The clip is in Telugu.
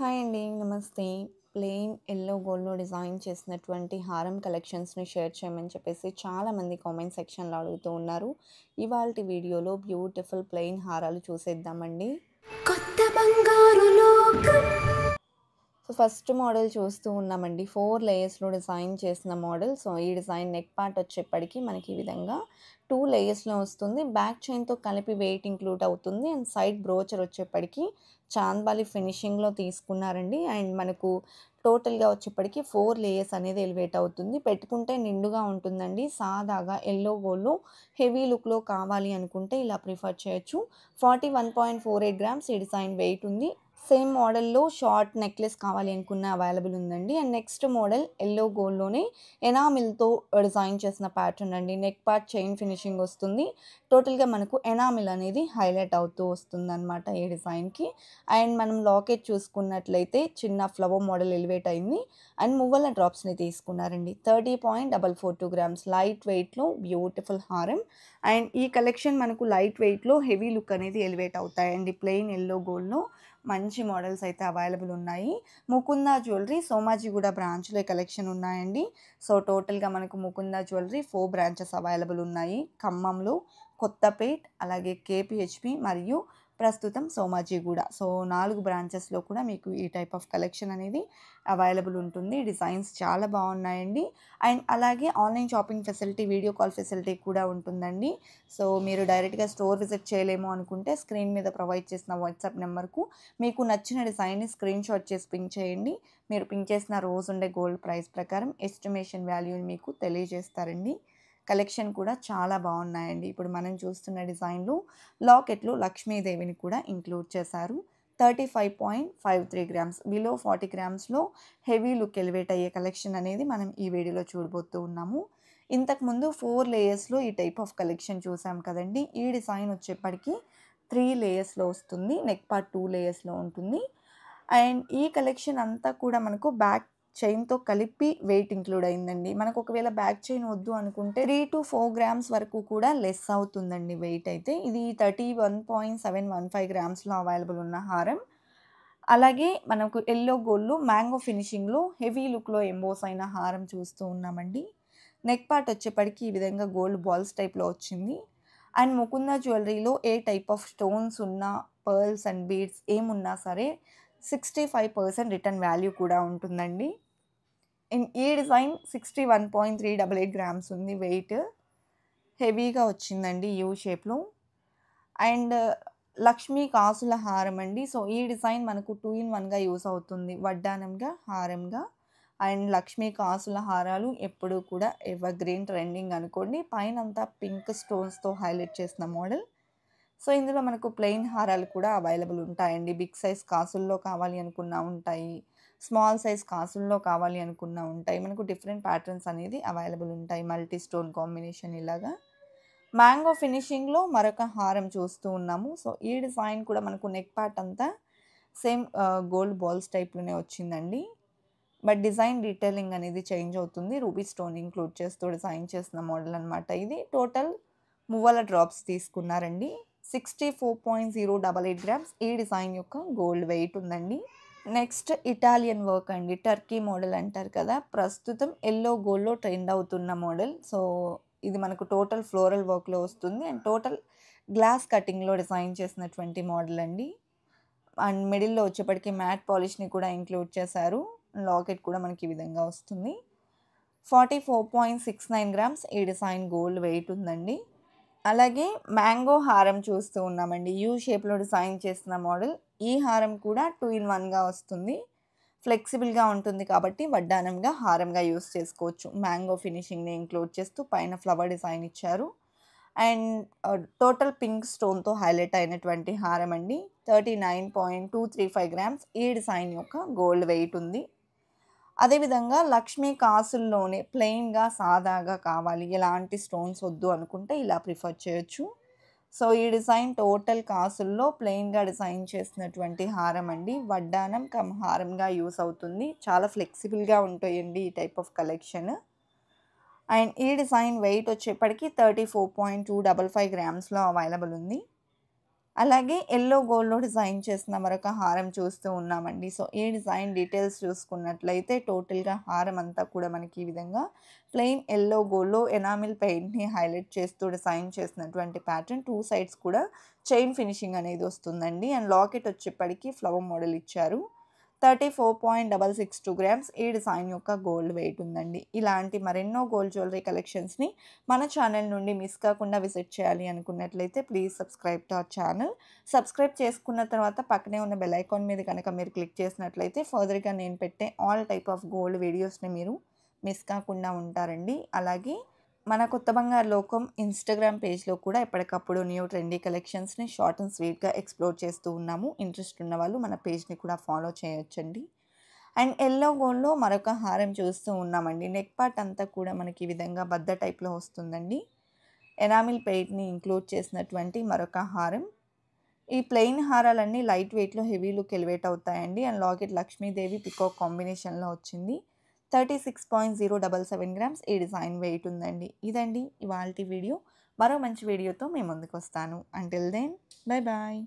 హాయ్ అండి. నమస్తే. ప్లెయిన్ యెల్లో గోల్డ్‌లో డిజైన్ చేసినటువంటి హారం కలెక్షన్స్‌ని షేర్ చేయమని చెప్పేసి చాలామంది కామెంట్ సెక్షన్‌లో అడుగుతూ ఉన్నారు. ఇవాల్టి వీడియోలో బ్యూటిఫుల్ ప్లెయిన్ హారాలు చూసేద్దామండి. కొత్త బంగారు లోకం. సో, ఫస్ట్ మోడల్ చూస్తూ ఉన్నామండి. 4 లేయర్స్‌లో డిజైన్ చేసిన మోడల్. సో, ఈ డిజైన్ నెక్ పార్ట్ వచ్చేప్పటికి మనకి ఈ విధంగా 2 లేయర్స్‌లో వస్తుంది. బ్యాక్ చైన్‌తో కలిపి వెయిట్ ఇంక్లూడ్ అవుతుంది. అండ్ సైడ్ బ్రోచర్ వచ్చేప్పటికి చాంద్బాలి ఫినిషింగ్‌లో తీసుకున్నారండి. అండ్ మనకు టోటల్‌గా వచ్చేప్పటికి 4 లేయర్స్ అనేది ఎలివేట్ అవుతుంది. పెట్టుకుంటే నిండుగా ఉంటుందండి. సాదాగా యెల్లో గోల్డ్‌లో హెవీ లుక్‌లో కావాలి అనుకుంటే ఇలా ప్రిఫర్ చేయొచ్చు. 41.48 గ్రామ్స్ ఈ డిజైన్ వెయిట్ ఉంది. సేమ్ మోడల్‌లో షార్ట్ నెక్లెస్ కావాలి అనుకున్న అవైలబుల్ ఉందండి. అండ్ నెక్స్ట్ మోడల్ యెల్లో గోల్డ్‌లోనే ఎనామిల్‌తో డిజైన్ చేసిన ప్యాటర్న్ అండి. నెక్ పార్ట్ చైన్ ఫినిషింగ్ వస్తుంది. టోటల్‌గా మనకు ఎనామిల్ అనేది హైలైట్ అవుతూ వస్తుందన్నమాట ఈ డిజైన్‌కి. అండ్ మనం లాకెట్ చూసుకున్నట్లయితే చిన్న ఫ్లవర్ మోడల్ ఎలివేట్ అయింది. అండ్ మువ్వల డ్రాప్స్‌ని తీసుకున్నారండి. 30.442 గ్రామ్స్ లైట్ వెయిట్‌లో బ్యూటిఫుల్ హారం. అండ్ ఈ కలెక్షన్ మనకు లైట్ వెయిట్‌లో హెవీ లుక్ అనేది ఎలివేట్ అవుతాయండి. ప్లెయిన్ యెల్లో గోల్డ్‌లో మంచి మోడల్స్ అయితే అవైలబుల్ ఉన్నాయి. ముకుంద జ్యువెలరీ సోమాజిగూడ బ్రాంచ్‌లో కలెక్షన్ ఉన్నాయండి. సో, టోటల్‌గా మనకు ముకుంద జ్యువెలరీ 4 బ్రాంచెస్ అవైలబుల్ ఉన్నాయి. ఖమ్మంలో, కొత్తపేట్, అలాగే కేపీహెచ్‌పి మరియు ప్రస్తుతం సోమాజిగూడ. సో, 4 బ్రాంచెస్‌లో కూడా మీకు ఈ టైప్ ఆఫ్ కలెక్షన్ అనేది అవైలబుల్ ఉంటుంది. డిజైన్స్ చాలా బాగున్నాయండి. అండ్ అలాగే online shopping facility, video call facility కూడా ఉంటుందండి. సో, మీరు డైరెక్ట్‌గా స్టోర్ విజిట్ చేయలేము అనుకుంటే స్క్రీన్ మీద ప్రొవైడ్ చేసిన వాట్సాప్ నెంబర్‌కు మీకు నచ్చిన డిజైన్‌ని స్క్రీన్‌షాట్ చేసి పింక్ చేయండి. మీరు పింక్ చేసిన రోజుండే గోల్డ్ ప్రైస్ ప్రకారం ఎస్టిమేషన్ వాల్యూని మీకు తెలియజేస్తారండి. కలెక్షన్ కూడా చాలా బాగున్నాయండి. ఇప్పుడు మనం చూస్తున్న డిజైన్‌లో లాకెట్‌లో లక్ష్మీదేవిని కూడా ఇంక్లూడ్ చేశారు. 35.53 గ్రామ్స్ బిలో 40 గ్రామ్స్‌లో హెవీ లుక్ ఎలివేట్ అయ్యే కలెక్షన్ అనేది మనం ఈ వీడియోలో చూడబోతూ ఉన్నాము. ఇంతకుముందు 4 లేయర్స్‌లో ఈ టైప్ ఆఫ్ కలెక్షన్ చూసాం కదండీ! ఈ డిజైన్ వచ్చేప్పటికి 3 లేయర్స్‌లో వస్తుంది. నెక్ పార్ట్ 2 లేయర్స్‌లో ఉంటుంది. అండ్ ఈ కలెక్షన్ అంతా కూడా మనకు బ్యాక్ చైన్‌తో కలిపి వెయిట్ ఇంక్లూడ్ అయిందండి. మనకు ఒకవేళ బ్యాక్ చైన్ వద్దు అనుకుంటే 3-4 గ్రామ్స్ వరకు కూడా లెస్ అవుతుందండి వెయిట్ అయితే. ఇది 31.715 గ్రామ్స్‌లో అవైలబుల్ ఉన్న హారం. అలాగే మనకు యెల్లో గోల్డ్‌లో మ్యాంగో ఫినిషింగ్‌లో హెవీ లుక్‌లో ఎంబోస్ అయిన హారం చూస్తూ ఉన్నామండి. నెక్ పార్ట్ వచ్చేప్పటికి ఈ విధంగా గోల్డ్ బాల్స్ టైప్‌లో వచ్చింది. అండ్ ముకుంద జ్యువెలరీలో ఏ టైప్ ఆఫ్ స్టోన్స్ ఉన్నా, పర్ల్స్ అండ్ బీడ్స్ ఏమున్నా సరే 65% రిటర్న్ వాల్యూ కూడా ఉంటుందండి. ఈ డిజైన్ 61.388 గ్రామ్స్ ఉంది వెయిట్. హెవీగా వచ్చిందండి యూ షేప్‌లో. అండ్ లక్ష్మీ కాసుల హారం అండి. సో, ఈ డిజైన్ మనకు 2 ఇన్ 1గా యూజ్ అవుతుంది. వడ్డానంగా, హారంగా. అండ్ లక్ష్మీ కాసుల హారాలు ఎప్పుడూ కూడా ఎవర్ గ్రీన్ ట్రెండింగ్ అనుకోండి. పైనంతా పింక్ స్టోన్స్‌తో హైలైట్ చేసిన మోడల్. సో, ఇందులో మనకు ప్లెయిన్ హారాలు కూడా అవైలబుల్ ఉంటాయండి. బిగ్ సైజ్ కాసుల్లో కావాలి అనుకున్నా ఉంటాయి. స్మాల్ సైజ్ కాసుల్లో కావాలి అనుకున్నా ఉంటాయి. మనకు డిఫరెంట్ ప్యాటర్న్స్ అనేది అవైలబుల్ ఉంటాయి. మల్టీ స్టోన్ కాంబినేషన్ ఇలాగా. మ్యాంగో ఫినిషింగ్‌లో మరొక హారం చూస్తూ ఉన్నాము. సో, ఈ డిజైన్ కూడా మనకు నెక్ పార్ట్ అంతా సేమ్ గోల్డ్ బాల్స్ టైప్‌లోనే వచ్చిందండి. బట్ డిజైన్ డీటెయిలింగ్ అనేది చేంజ్ అవుతుంది. రూబీ స్టోన్ ఇంక్లూడ్ చేస్తూ డిజైన్ చేసిన మోడల్ అనమాట ఇది. టోటల్ మువ్వల డ్రాప్స్ తీసుకున్నారండి. 64.088 గ్రామ్స్ ఈ డిజైన్ యొక్క గోల్డ్ వెయిట్ ఉందండి. నెక్స్ట్ ఇటాలియన్ వర్క్ అండి. టర్కీ మోడల్ అంటారు కదా! ప్రస్తుతం యెల్లో గోల్డ్‌లో ట్రెండ్ అవుతున్న మోడల్. సో, ఇది మనకు టోటల్ ఫ్లోరల్ వర్క్‌లో వస్తుంది. అండ్ టోటల్ గ్లాస్ కటింగ్‌లో డిజైన్ చేసినటువంటి మోడల్ అండి. అండ్ మిడిల్‌లో వచ్చేప్పటికి మ్యాట్ పాలిష్‌ని కూడా ఇంక్లూడ్ చేశారు. లాకెట్ కూడా మనకి ఈ విధంగా వస్తుంది. 44.69 గ్రామ్స్ ఈ డిజైన్ గోల్డ్ వెయిట్ ఉందండి. అలాగే మ్యాంగో హారం చూస్తూ ఉన్నామండి. యూ షేప్‌లో డిజైన్ చేసిన మోడల్. ఈ హారం కూడా 2 ఇన్ 1గా వస్తుంది. ఫ్లెక్సిబుల్‌గా ఉంటుంది కాబట్టి వడ్డానంగా, హారంగా యూజ్ చేసుకోవచ్చు. మ్యాంగో ఫినిషింగ్‌ని ఇంక్లూడ్ చేస్తూ పైన ఫ్లవర్ డిజైన్ ఇచ్చారు. అండ్ టోటల్ పింక్ స్టోన్‌తో హైలైట్ అయినటువంటి హారం అండి. 39.235 గ్రామ్స్ ఈ డిజైన్ యొక్క గోల్డ్ వెయిట్ ఉంది. అదేవిధంగా లక్ష్మీ కాసుల్లోనే ప్లెయిన్‌గా, సాదాగా కావాలి, ఎలాంటి స్టోన్స్ వద్దు అనుకుంటే ఇలా ప్రిఫర్ చేయొచ్చు. సో, ఈ డిజైన్ టోటల్ కాసుల్లో ప్లెయిన్‌గా డిజైన్ చేసినటువంటి హారం అండి. వడ్డానం కమ్ హారంగా యూజ్ అవుతుంది. చాలా ఫ్లెక్సిబుల్‌గా ఉంటాయండి ఈ టైప్ ఆఫ్ కలెక్షన్. అండ్ ఈ డిజైన్ వెయిట్ వచ్చేప్పటికి 34.255 గ్రామ్స్‌లో అవైలబుల్ ఉంది. అలాగే యెల్లో గోల్డ్‌లో డిజైన్ చేసిన మరొక హారం చూస్తూ ఉన్నామండి. సో, ఈ డిజైన్ డీటెయిల్స్ చూసుకున్నట్లయితే టోటల్‌గా హారం అంతా కూడా మనకి ఈ విధంగా ప్లెయిన్ యెల్లో గోల్డ్‌లో ఎనామిల్ పెయింట్‌ని హైలైట్ చేస్తూ డిజైన్ చేసినటువంటి ప్యాటర్న్. 2 సైడ్స్ కూడా చైన్ ఫినిషింగ్ అనేది వస్తుందండి. అండ్ లాకెట్ వచ్చేప్పటికి ఫ్లవర్ మోడల్ ఇచ్చారు. 34.662 గ్రామ్స్ ఈ డిజైన్ యొక్క గోల్డ్ వెయిట్ ఉందండి. ఇలాంటి మరెన్నో గోల్డ్ జ్యువెలరీ కలెక్షన్స్‌ని మన ఛానల్ నుండి మిస్ కాకుండా విజిట్ చేయాలి అనుకున్నట్లయితే please subscribe to our channel. Subscribe చేసుకున్న తర్వాత పక్కనే ఉన్న బెల్ ఐకాన్ మీద కనుక మీరు క్లిక్ చేసినట్లయితే ఫర్దర్‌గా నేను పెట్టే ఆల్ టైప్ ఆఫ్ గోల్డ్ వీడియోస్‌ని మీరు మిస్ కాకుండా ఉంటారండి. అలాగే మన కొత్త బంగారు లోకం ఇన్‌స్టాగ్రామ్ పేజ్‌లో కూడా ఎప్పటికప్పుడు న్యూ ట్రెండీ కలెక్షన్స్‌ని షార్ట్ అండ్ స్వీట్‌గా ఎక్స్‌ప్లోర్ చేస్తూ ఉన్నాము. ఇంట్రెస్ట్ ఉన్నవాళ్ళు మన పేజ్‌ని కూడా ఫాలో చేయొచ్చండి. అండ్ యెల్లో గోల్డ్‌లో మరొక హారం చూస్తూ ఉన్నామండి. నెక్ పార్ట్ అంతా కూడా మనకి ఈ విధంగా బద్ద టైప్‌లో వస్తుందండి. ఎనామిల్ పెయింట్‌ని ఇంక్లూడ్ చేసినటువంటి మరొక హారం. ఈ ప్లెయిన్ హారాలన్నీ లైట్ వెయిట్‌లో హెవీ లుక్ ఎలివేట్ అవుతాయండి. అండ్ లాకెట్ లక్ష్మీదేవి పికాక్ కాంబినేషన్‌లో వచ్చింది. 36.077 గ్రామ్స్ ఈ డిజైన్ వెయిట్ ఉందండి. ఇదండి ఇవాల్టి వీడియో. మరో మంచి వీడియోతో మీ ముందుకొస్తాను. Until then bye bye.